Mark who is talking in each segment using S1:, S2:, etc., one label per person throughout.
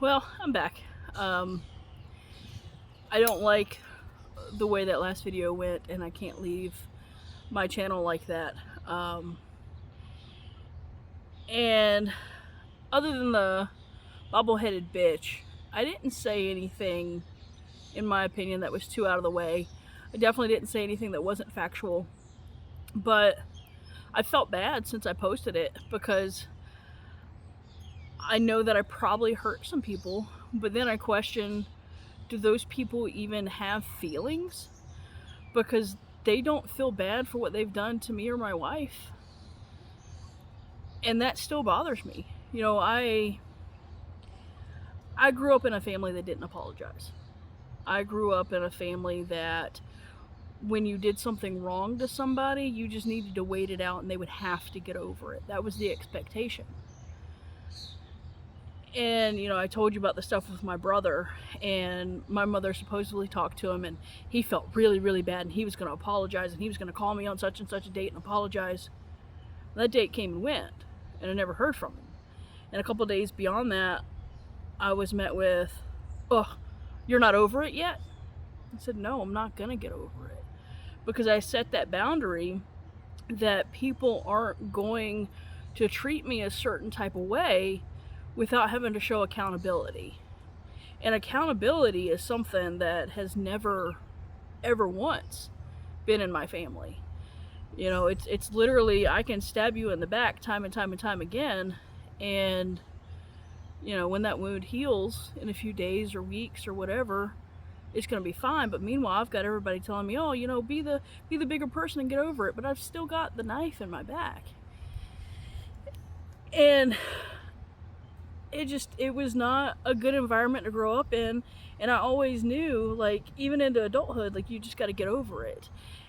S1: Well, I'm back. Um, I don't like the way that last video went, and I can't leave my channel like that. Um, and other than the bobble-headed bitch, I didn't say anything, in my opinion, that was too out of the way. I definitely didn't say anything that wasn't factual, but I felt bad since I posted it because I know that I probably hurt some people, but then I question, do those people even have feelings? Because they don't feel bad for what they've done to me or my wife. And that still bothers me. You know, I grew up in a family that didn't apologize. I grew up in a family that when you did something wrong to somebody, you just needed to wait it out and they would have to get over it. That was the expectation. And, you know, I told you about the stuff with my brother, and my mother supposedly talked to him, and he felt really, really bad, and he was going to apologize, and he was going to call me on such and such a date and apologize. That date came and went, and I never heard from him. And a couple of days beyond that, I was met with, "Oh, you're not over it yet?" I said, "No, I'm not going to get over it." Because I set that boundary that people aren't going to treat me a certain type of way without having to show accountability. And accountability is something that has never, ever once been in my family. You know, it's literally, I can stab you in the back time and time and time again, and, you know, when that wound heals in a few days or weeks or whatever, it's going to be fine. But meanwhile, I've got everybody telling me, "Oh, you know, be the bigger person and get over it." But I've still got the knife in my back. And it was not a good environment to grow up in. And I always knew, like, even into adulthood, like, you just got to get over it.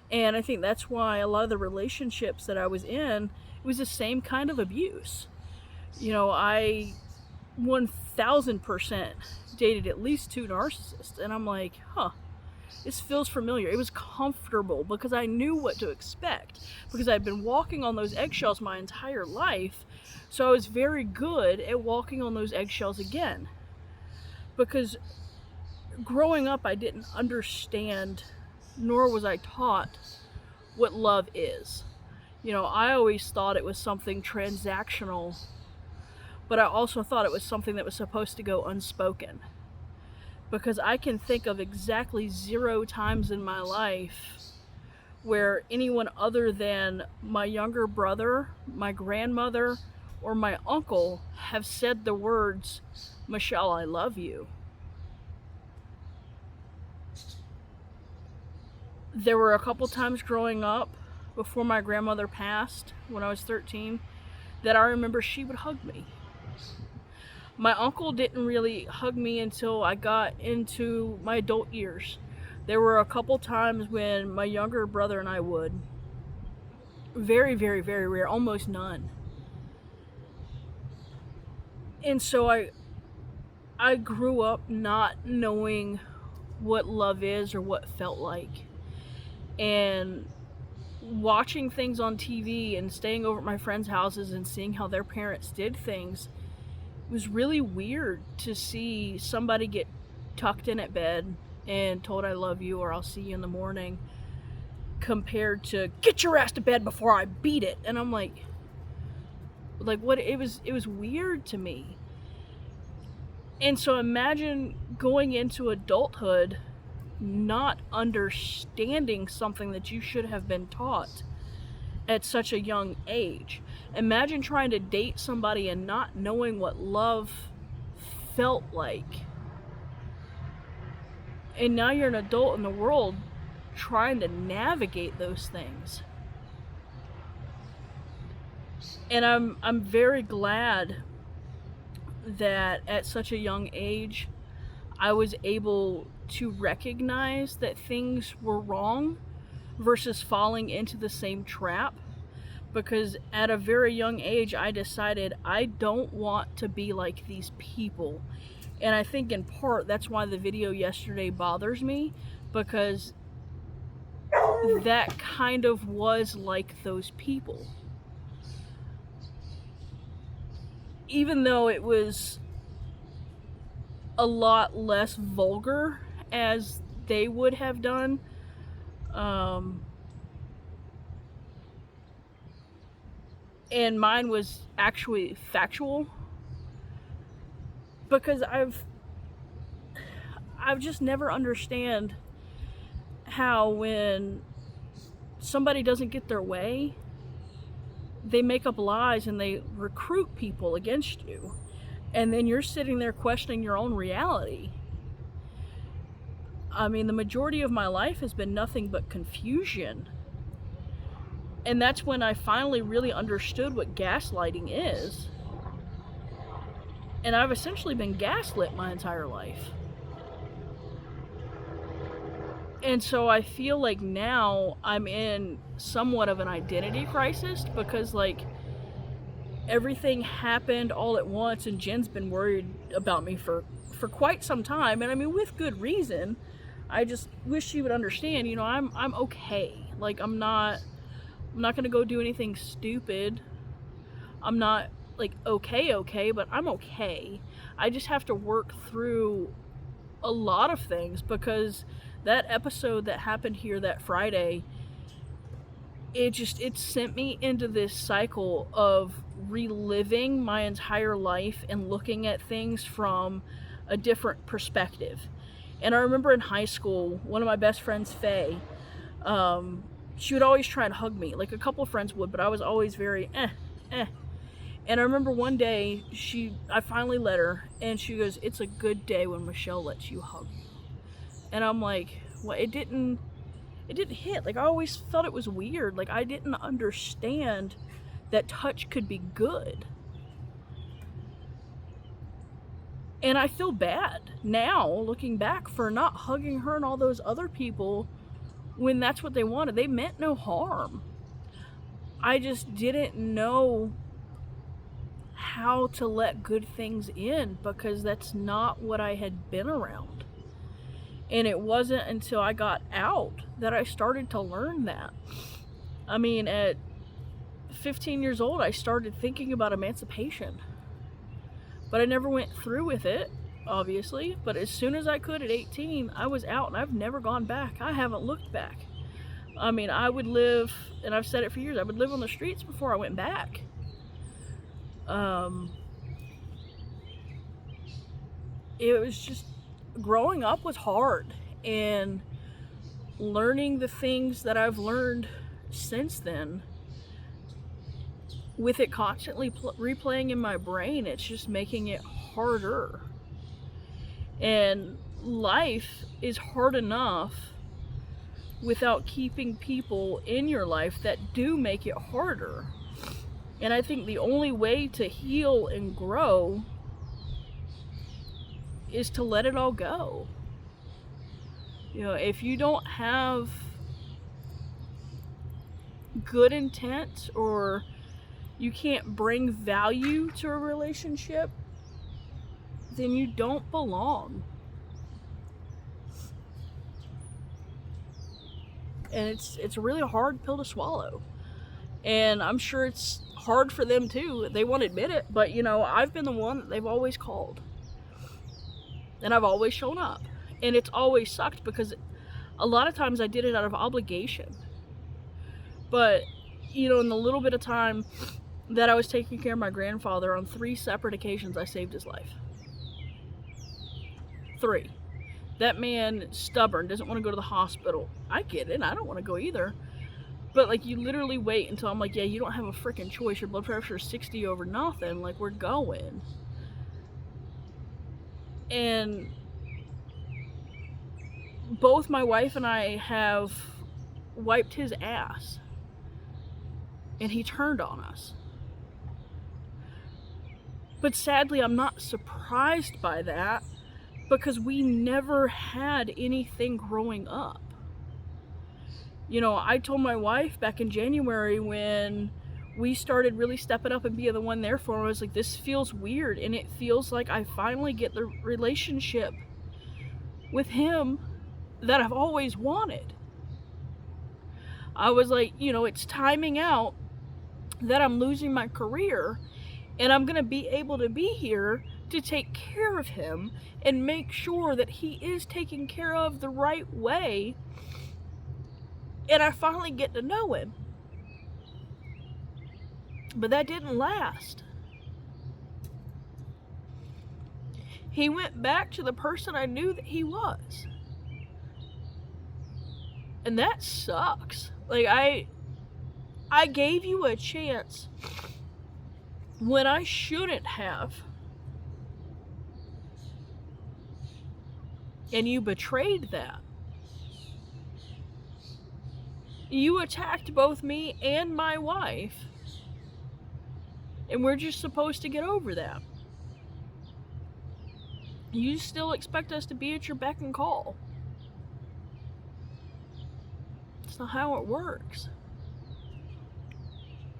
S1: And I think that's why a lot of the relationships that I was in, it was the same kind of abuse. You know, I 1000% dated at least 2 narcissists, and I'm like, huh, this feels familiar. It was comfortable because I knew what to expect, because I'd been walking on those eggshells my entire life. So I was very good at walking on those eggshells again. Because growing up, I didn't understand, nor was I taught, what love is. You know, I always thought it was something transactional, but I also thought it was something that was supposed to go unspoken. Because I can think of exactly 0 times in my life where anyone other than my younger brother, my grandmother, or my uncle have said the words, "Michelle, I love you." There were a couple times growing up, before my grandmother passed, when I was 13, that I remember she would hug me. My uncle didn't really hug me until I got into my adult years. There were a couple times when my younger brother and I would. Very, very, very rare, almost none. And so I grew up not knowing what love is or what felt like. And watching things on TV and staying over at my friends' houses and seeing how their parents did things, it was really weird to see somebody get tucked in at bed and told, "I love you," or "I'll see you in the morning," compared to, "Get your ass to bed before I beat it." And I'm like what? It was weird to me. And so imagine going into adulthood not understanding something that you should have been taught at such a young age. Imagine trying to date somebody and not knowing what love felt like. And now you're an adult in the world trying to navigate those things. And I'm very glad that at such a young age I was able to recognize that things were wrong versus falling into the same trap. Because at a very young age, I decided I don't want to be like these people. And I think in part that's why the video yesterday bothers me, because that kind of was like those people. Even though it was a lot less vulgar as they would have done. And mine was actually factual, because I've just never understand how when somebody doesn't get their way, they make up lies and they recruit people against you, and then you're sitting there questioning your own reality. I mean, the majority of my life has been nothing but confusion. And that's when I finally really understood what gaslighting is. And I've essentially been gaslit my entire life. And so I feel like now I'm in somewhat of an identity crisis, because like everything happened all at once, and Jen's been worried about me for quite some time, and I mean, with good reason. I just wish she would understand, you know, I'm okay. Like, I'm not gonna go do anything stupid. I'm not like okay, but I'm okay. I just have to work through a lot of things, because that episode that happened here that Friday, it sent me into this cycle of reliving my entire life and looking at things from a different perspective. And I remember in high school, one of my best friends, Faye, she would always try and hug me. Like, a couple of friends would, but I was always very eh. And I remember one day, I finally let her, and she goes, "It's a good day when Michelle lets you hug you." And I'm like, well, it didn't hit. Like, I always felt it was weird. Like, I didn't understand that touch could be good. And I feel bad now, looking back, for not hugging her and all those other people when that's what they wanted. They meant no harm. I just didn't know how to let good things in, because that's not what I had been around. And it wasn't until I got out that I started to learn that. I mean, at 15 years old, I started thinking about emancipation. But I never went through with it, obviously. But as soon as I could at 18, I was out, and I've never gone back. I haven't looked back. I mean, I would live, and I've said it for years, I would live on the streets before I went back. It was just, growing up was hard, and learning the things that I've learned since then, with it constantly replaying in my brain, it's just making it harder. And life is hard enough without keeping people in your life that do make it harder. And I think the only way to heal and grow is to let it all go. You know, if you don't have good intent, or you can't bring value to a relationship, then you don't belong. And it's a really hard pill to swallow. And I'm sure it's hard for them too. They won't admit it, but you know, I've been the one that they've always called. And I've always shown up. And it's always sucked, because a lot of times I did it out of obligation. But, you know, in the little bit of time that I was taking care of my grandfather, on 3 separate occasions, I saved his life. 3. That man, stubborn, doesn't want to go to the hospital. I get it. I don't want to go either. But, like, you literally wait until I'm like, yeah, you don't have a freaking choice. Your blood pressure is 60 over nothing. Like, we're going. And both my wife and I have wiped his ass. And he turned on us. But sadly, I'm not surprised by that, because we never had anything growing up. You know, I told my wife back in January, when we started really stepping up and being the one there for him, I was like, this feels weird, and it feels like I finally get the relationship with him that I've always wanted. I was like, you know, it's timing out that I'm losing my career, and I'm going to be able to be here to take care of him and make sure that he is taken care of the right way. And I finally get to know him. But that didn't last. He went back to the person I knew that he was. And that sucks. Like, I gave you a chance when I shouldn't have. And you betrayed that. You attacked both me and my wife. And we're just supposed to get over that. You still expect us to be at your beck and call. It's not how it works.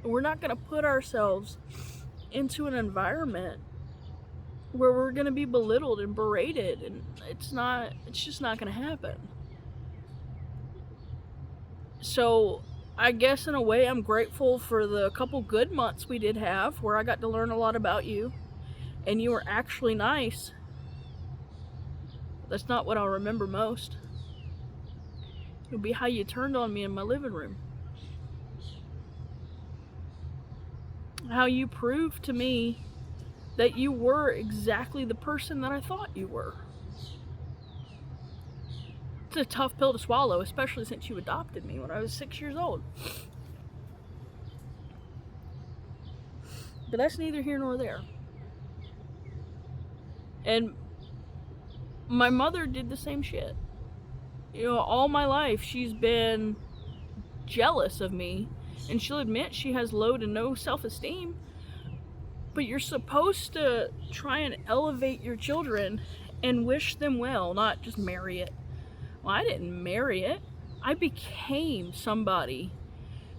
S1: We're not going to put ourselves into an environment where we're going to be belittled and berated, and it's just not going to happen. So I guess in a way I'm grateful for the couple good months we did have where I got to learn a lot about you, and you were actually nice. That's not what I'll remember most. It'll be how you turned on me in my living room. How you proved to me that you were exactly the person that I thought you were. It's a tough pill to swallow, especially since you adopted me when I was 6 years old. But that's neither here nor there. And my mother did the same shit. You know, all my life she's been jealous of me, and she'll admit she has low to no self-esteem. But you're supposed to try and elevate your children and wish them well, not just marry it. Well, I didn't marry it. I became somebody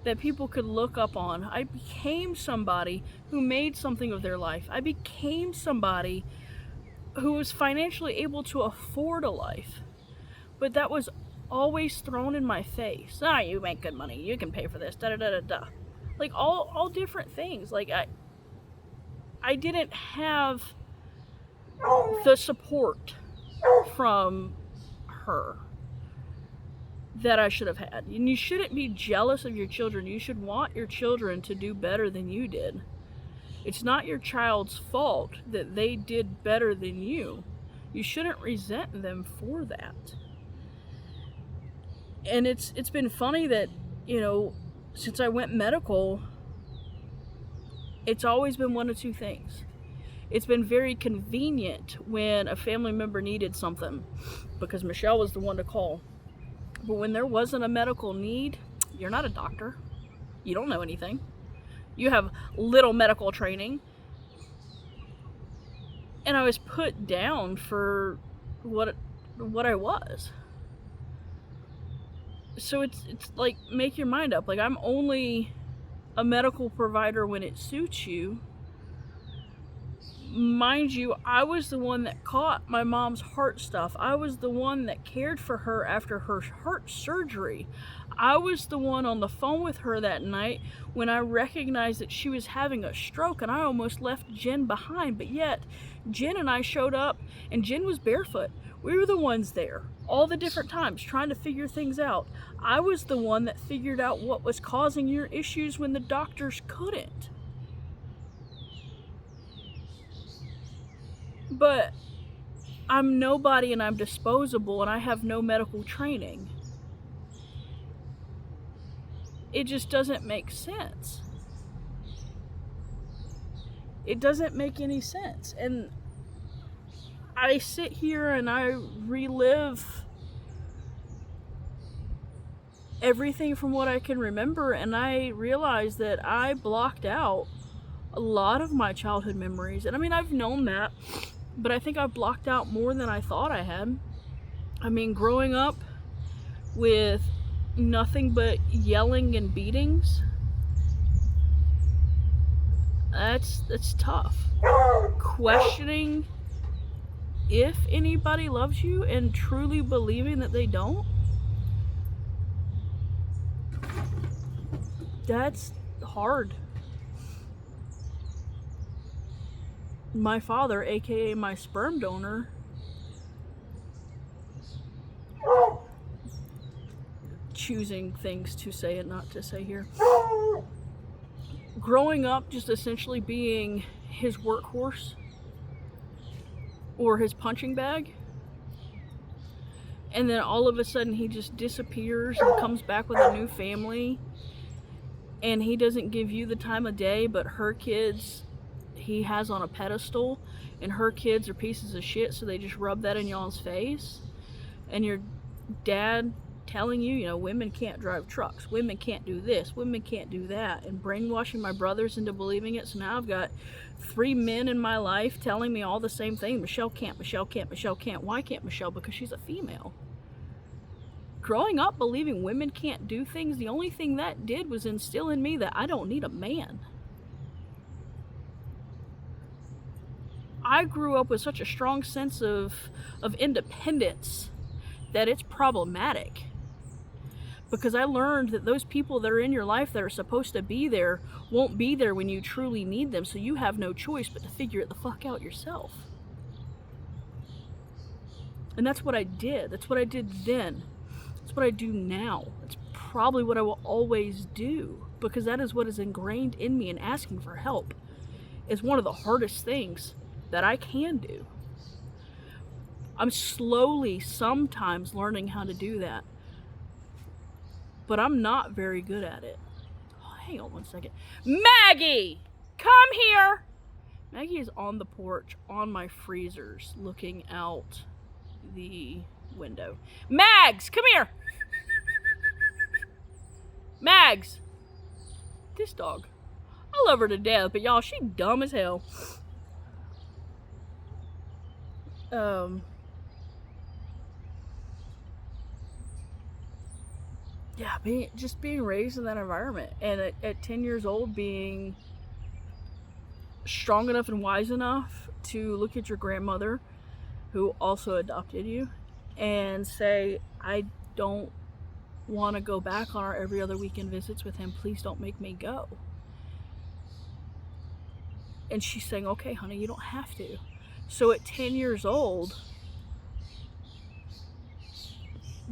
S1: that people could look up on. I became somebody who made something of their life. I became somebody who was financially able to afford a life. But that was always thrown in my face. Ah, you make good money. You can pay for this. Da da da da da. Like all different things. Like I didn't have the support from her that I should have had. And you shouldn't be jealous of your children. You should want your children to do better than you did. It's not your child's fault that they did better than you. You shouldn't resent them for that. And it's been funny that, you know, since I went medical, it's always been one of two things. It's been very convenient when a family member needed something, because Michelle was the one to call. But when there wasn't a medical need, you're not a doctor. You don't know anything. You have little medical training. And I was put down for what I was. So it's like, make your mind up. Like, I'm only a medical provider when it suits you. Mind you, I was the one that caught my mom's heart stuff. I was the one that cared for her after her heart surgery. I was the one on the phone with her that night when I recognized that she was having a stroke, and I almost left Jen behind. But yet, Jen and I showed up, and Jen was barefoot. We were the ones there all the different times trying to figure things out. I was the one that figured out what was causing your issues when the doctors couldn't. But I'm nobody, and I'm disposable, and I have no medical training. It just doesn't make sense. It doesn't make any sense. And I sit here and I relive everything from what I can remember, and I realize that I blocked out a lot of my childhood memories. And I mean, I've known that, but I think I've blocked out more than I thought I had. I mean, growing up with nothing but yelling and beatings, that's tough. Questioning if anybody loves you and truly believing that they don't, that's hard. my father, aka my sperm donor, choosing things to say and not to say here, growing up just essentially being his workhorse or his punching bag, and then all of a sudden he just disappears and comes back with a new family, and he doesn't give you the time of day, but her kids he has on a pedestal, and her kids are pieces of shit, so they just rub that in y'all's face. And your dad telling you, you know, women can't drive trucks, women can't do this, women can't do that, and brainwashing my brothers into believing it. So now I've got 3 men in my life telling me all the same thing. Michelle can't, Michelle can't, Michelle can't. Why can't Michelle? Because she's a female. Growing up believing women can't do things, the only thing that did was instill in me that I don't need a man. I grew up with such a strong sense of independence that it's problematic. Because I learned that those people that are in your life that are supposed to be there won't be there when you truly need them, so you have no choice but to figure it the fuck out yourself. And that's what I did. That's what I did then. That's what I do now. It's probably what I will always do, because that is what is ingrained in me, and asking for help is one of the hardest things that I can do. I'm slowly sometimes learning how to do that, but I'm not very good at it. Oh, hang on one second. Maggie, come here. Maggie is on the porch on my freezers looking out the window. Mags, come here. Mags. This dog, I love her to death, but y'all, she dumb as hell. Yeah, being raised in that environment, and at 10 years old being strong enough and wise enough to look at your grandmother, who also adopted you, and say, I don't want to go back on our every other weekend visits with him. Please don't make me go. And she's saying, okay, honey, you don't have to. So at 10 years old,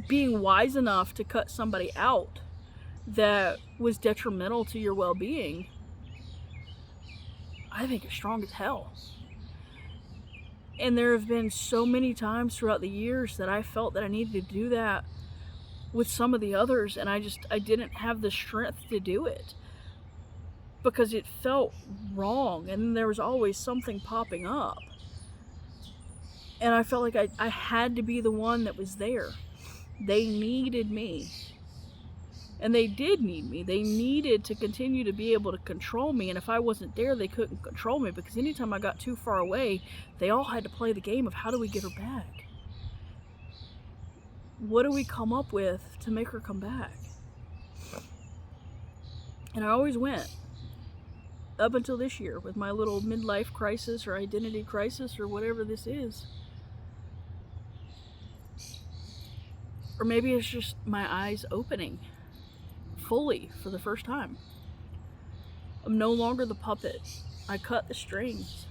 S1: being wise enough to cut somebody out that was detrimental to your well-being, I think is strong as hell. And there have been so many times throughout the years that I felt that I needed to do that with some of the others, and I didn't have the strength to do it because it felt wrong, and there was always something popping up. And I felt like I had to be the one that was there. They needed me. And they did need me. They needed to continue to be able to control me. And if I wasn't there, they couldn't control me. Because anytime I got too far away, they all had to play the game of how do we get her back? What do we come up with to make her come back? And I always went. Up until this year with my little midlife crisis or identity crisis or whatever this is. Or maybe it's just my eyes opening fully for the first time. I'm no longer the puppet. I cut the strings.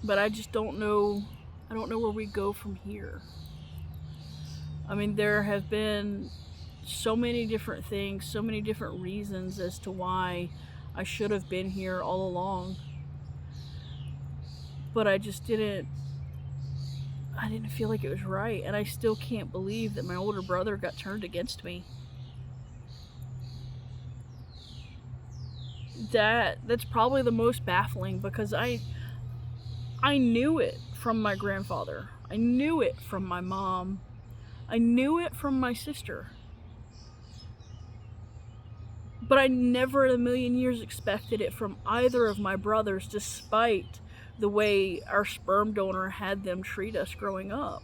S1: But I just don't know. I don't know where we go from here. I mean, there have been so many different things, so many different reasons as to why I should have been here all along. But I just didn't feel like it was right. And I still can't believe that my older brother got turned against me. That's probably the most baffling, because I knew it from my grandfather. I knew it from my mom. I knew it from my sister. But I never in a million years expected it from either of my brothers, despite the way our sperm donor had them treat us growing up.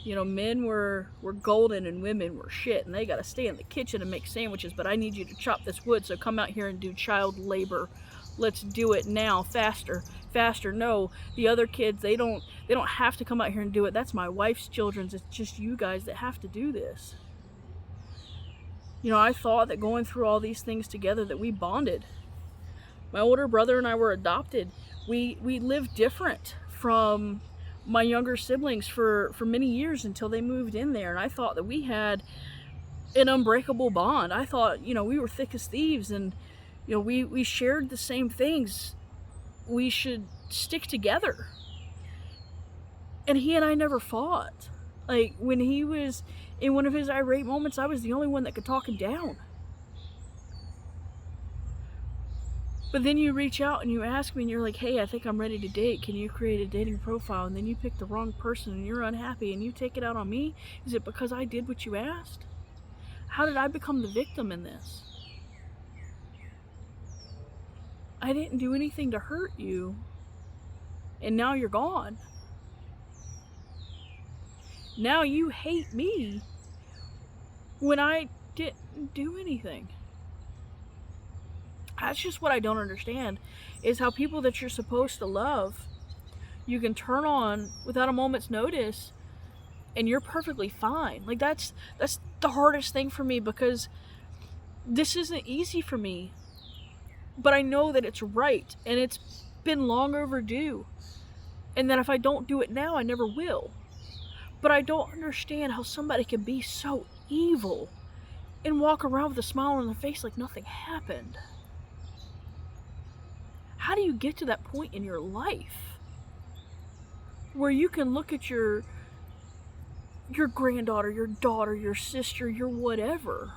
S1: You know, men were golden and women were shit, and they gotta stay in the kitchen and make sandwiches, but I need you to chop this wood, so come out here and do child labor. Let's do it now, faster. No, the other kids, they don't have to come out here and do it. That's my wife's children's. It's just you guys that have to do this. You know, I thought that going through all these things together that we bonded. My older brother and I were adopted. We lived different from my younger siblings for many years until they moved in there, and I thought that we had an unbreakable bond. I thought, you know, we were thick as thieves, and you know, we shared the same things. We should stick together. And he and I never fought. Like, when he was in one of his irate moments, I was the only one that could talk him down. But then you reach out and you ask me and you're like, hey, I think I'm ready to date. Can you create a dating profile? And then you pick the wrong person and you're unhappy and you take it out on me. Is it because I did what you asked? How did I become the victim in this? I didn't do anything to hurt you. And now you're gone. Now you hate me when I didn't do anything. That's just what I don't understand, is how people that you're supposed to love, you can turn on without a moment's notice and you're perfectly fine. Like, that's the hardest thing for me, because this isn't easy for me. But I know that it's right, and it's been long overdue. And that if I don't do it now, I never will. But I don't understand how somebody can be so evil and walk around with a smile on their face like nothing happened. How do you get to that point in your life where you can look at your granddaughter, your daughter, your sister, your whatever,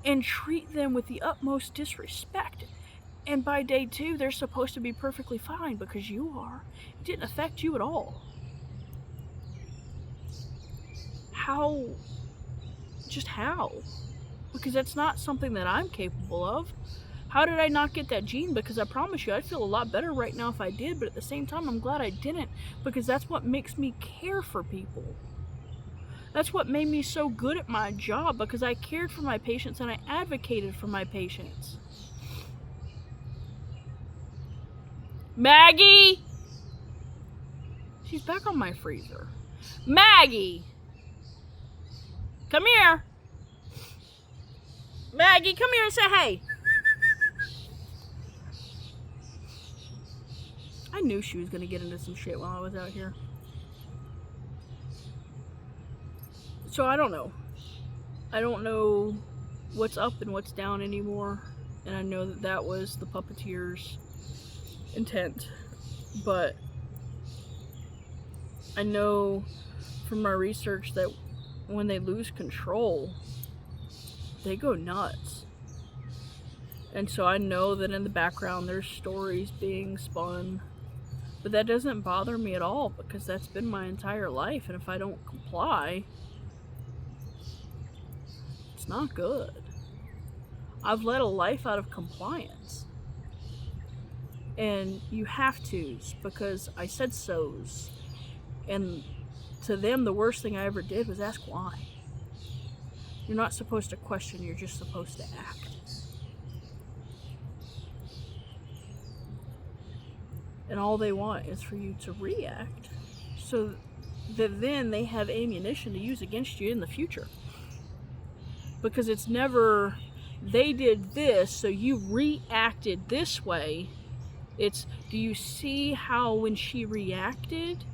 S1: and treat them with the utmost disrespect? And by day 2, they're supposed to be perfectly fine because you are. It didn't affect you at all. How? Just how? Because that's not something that I'm capable of. How did I not get that gene? Because I promise you, I'd feel a lot better right now if I did, but at the same time, I'm glad I didn't, because that's what makes me care for people. That's what made me so good at my job, because I cared for my patients and I advocated for my patients. Maggie! She's back on my freezer. Maggie! Come here! Maggie, come here and say hey. I knew she was going to get into some shit while I was out here. So I don't know. I don't know what's up and what's down anymore. And I know that that was the puppeteer's intent. But I know from my research that when they lose control, they go nuts. And so I know that in the background there's stories being spun. But that doesn't bother me at all, because that's been my entire life. And if I don't comply, it's not good. I've led a life out of compliance. And you have to's, because I said so's. And to them, the worst thing I ever did was ask why. You're not supposed to question, you're just supposed to act. And all they want is for you to react, so that then they have ammunition to use against you in the future. Because it's never, they did this, so you reacted this way. It's, do you see how when she reacted,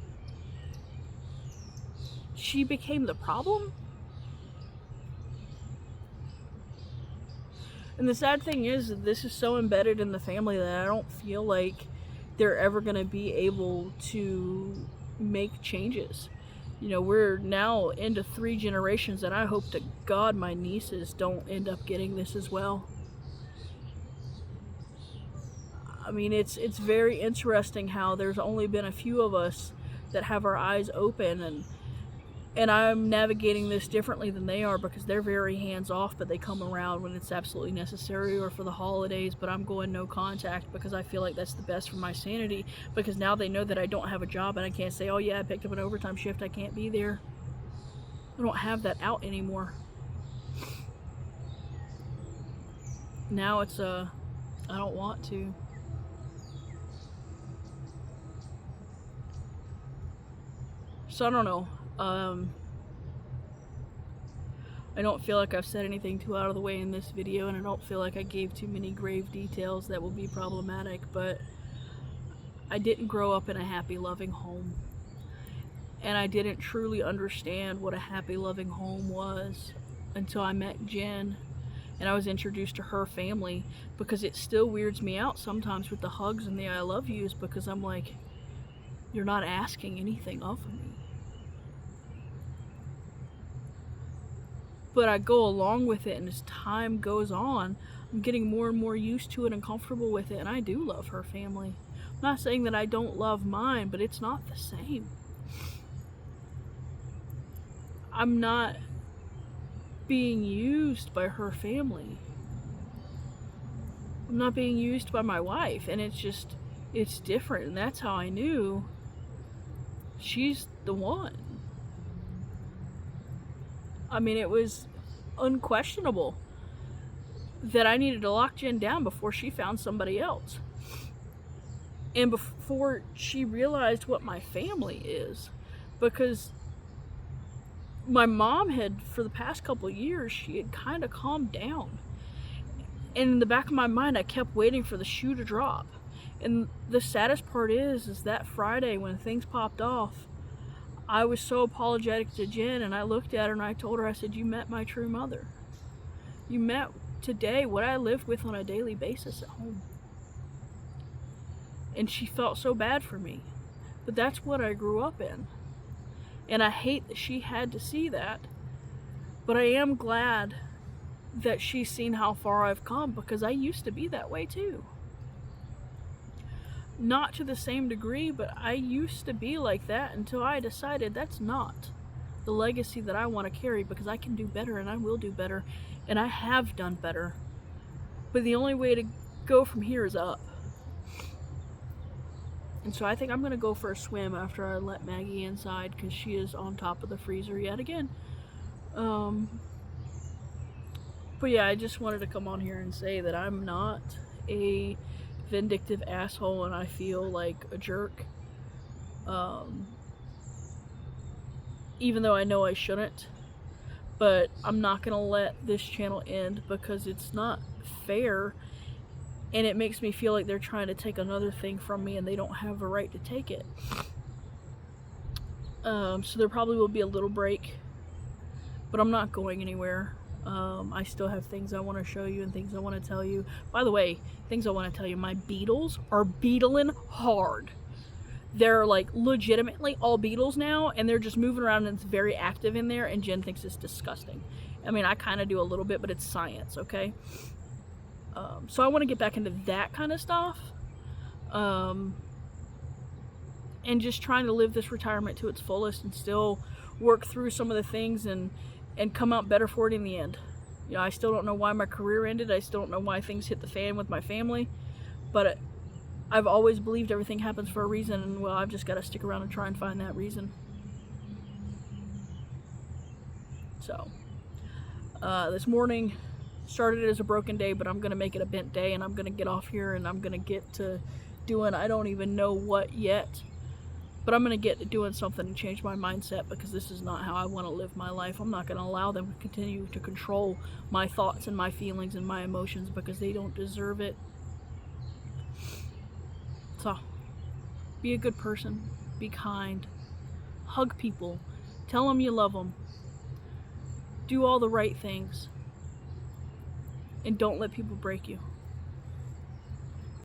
S1: she became the problem? And the sad thing is that this is so embedded in the family that I don't feel like they're ever going to be able to make changes. You know, we're now into 3 generations, and I hope to God my nieces don't end up getting this as well. I mean, it's very interesting how there's only been a few of us that have our eyes open, and I'm navigating this differently than they are, because they're very hands-off, but they come around when it's absolutely necessary or for the holidays. But I'm going no contact because I feel like that's the best for my sanity, because now they know that I don't have a job and I can't say, oh yeah, I picked up an overtime shift, I can't be there. I don't have that out anymore. Now it's I don't want to. So I don't know. I don't feel like I've said anything too out of the way in this video, and I don't feel like I gave too many grave details that will be problematic, but I didn't grow up in a happy, loving home. And I didn't truly understand what a happy, loving home was until I met Jen and I was introduced to her family, because it still weirds me out sometimes with the hugs and the I love yous, because I'm like, you're not asking anything of me. But I go along with it, and as time goes on, I'm getting more and more used to it and comfortable with it, and I do love her family. I'm not saying that I don't love mine, but it's not the same. I'm not being used by her family. I'm not being used by my wife, and it's different, and that's how I knew she's the one. I mean, it was unquestionable that I needed to lock Jen down before she found somebody else. And before she realized what my family is. Because my mom had, for the past couple of years, she had kind of calmed down. And in the back of my mind, I kept waiting for the shoe to drop. And the saddest part is that Friday when things popped off, I was so apologetic to Jen, and I looked at her and I told her, I said, you met my true mother. You met today what I lived with on a daily basis at home. And she felt so bad for me. But that's what I grew up in. And I hate that she had to see that. But I am glad that she's seen how far I've come, because I used to be that way too. Not to the same degree, but I used to be like that until I decided that's not the legacy that I want to carry, because I can do better and I will do better, and I have done better. But the only way to go from here is up. And so I think I'm going to go for a swim after I let Maggie inside, because she is on top of the freezer yet again. But yeah, I just wanted to come on here and say that I'm not a vindictive asshole and I feel like a jerk. Even though I know I shouldn't. But I'm not going to let this channel end, because it's not fair. And it makes me feel like they're trying to take another thing from me, and they don't have a right to take it. So there probably will be a little break. But I'm not going anywhere. I still have things I want to show you and things I want to tell you. By the way, things I want to tell you, my beetles are beetling hard. They're like legitimately all beetles now, and they're just moving around, and it's very active in there, and Jen thinks it's disgusting. I mean, I kind of do a little bit, but it's science, okay? So I want to get back into that kind of stuff. And just trying to live this retirement to its fullest and still work through some of the things and come out better for it in the end. You know, I still don't know why my career ended. I still don't know why things hit the fan with my family. But I've always believed everything happens for a reason, and well, I've just got to stick around and try and find that reason. So, this morning started as a broken day, but I'm going to make it a bent day, and I'm going to get off here, and I'm going to get to doing, I don't even know what yet, but I'm going to get to doing something to change my mindset, because this is not how I want to live my life. I'm not going to allow them to continue to control my thoughts and my feelings and my emotions, because they don't deserve it. So, be a good person, be kind, hug people, tell them you love them, do all the right things, and don't let people break you.